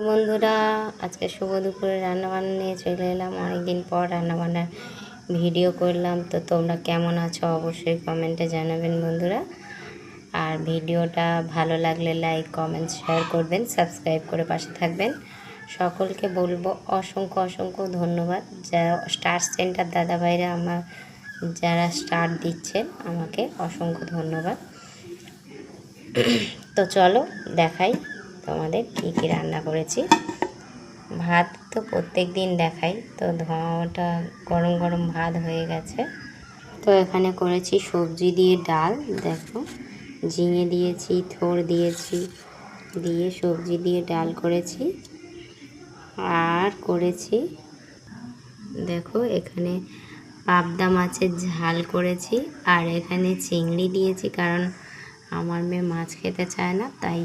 বন্ধুরা, আজকে শুভ দুপুরে রান্নাবান্না নিয়ে চলে এলাম। অনেকদিন পর রান্নাবান্নার ভিডিও করলাম। তো তোমরা কেমন আছো অবশ্যই কমেন্টে জানাবেন বন্ধুরা। আর ভিডিওটা ভালো লাগলে লাইক কমেন্ট শেয়ার করবেন, সাবস্ক্রাইব করে পাশে থাকবেন। সকলকে বলবো অসংখ্য অসংখ্য ধন্যবাদ। যারা স্টার সেন্টার দাদাভাইরা আমার যারা স্টার দিচ্ছেন আমাকে অসংখ্য ধন্যবাদ। তো চলো দেখাই তোমাদের কী কী রান্না করেছি। ভাত তো প্রত্যেক দিন দেখাই, তো ধোঁয়াটা গরম গরম ভাত হয়ে গেছে। তো এখানে করেছি সবজি দিয়ে ডাল, দেখো ঝিঙে দিয়েছি, থোড় দিয়েছি, দিয়ে সবজি দিয়ে ডাল করেছি। আর করেছি দেখো এখানে পাবদা মাছের ঝাল করেছি। আর এখানে চিংড়ি দিয়েছি, কারণ আমার মেয়ে মাছ খেতে চায় না, তাই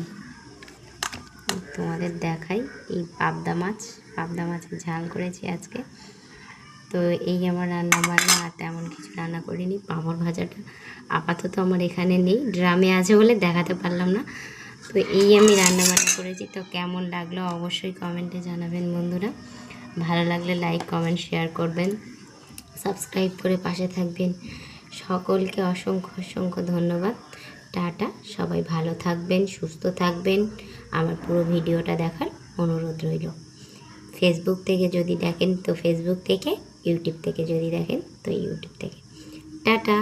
তোমাদের দেখাই। এই পাবদা মাছের ঝাল করেছি আজকে। তো এই আমার রান্না বান্না, আর তেমন কিছু রান্না করিনি। পাঁপড় ভাজাটা আপাতত আমার এখানে নেই, ড্রামে আছে বলে দেখাতে পারলাম না। তো এই আমি রান্না বান্না করেছি। তো কেমন লাগলো অবশ্যই কমেন্টে জানাবেন বন্ধুরা। ভালো লাগলে লাইক কমেন্ট শেয়ার করবেন, সাবস্ক্রাইব করে পাশে থাকবেন। সকলকে অসংখ্য অসংখ্য ধন্যবাদ। টাটা, সবাই ভালো থাকবেন, সুস্থ থাকবেন। আমার পুরো ভিডিওটা দেখার অনুরোধ রইল। ফেসবুক থেকে যদি দেখেন তো ফেসবুক থেকে, ইউটিউব থেকে যদি দেখেন তো ইউটিউব থেকে। টাটা।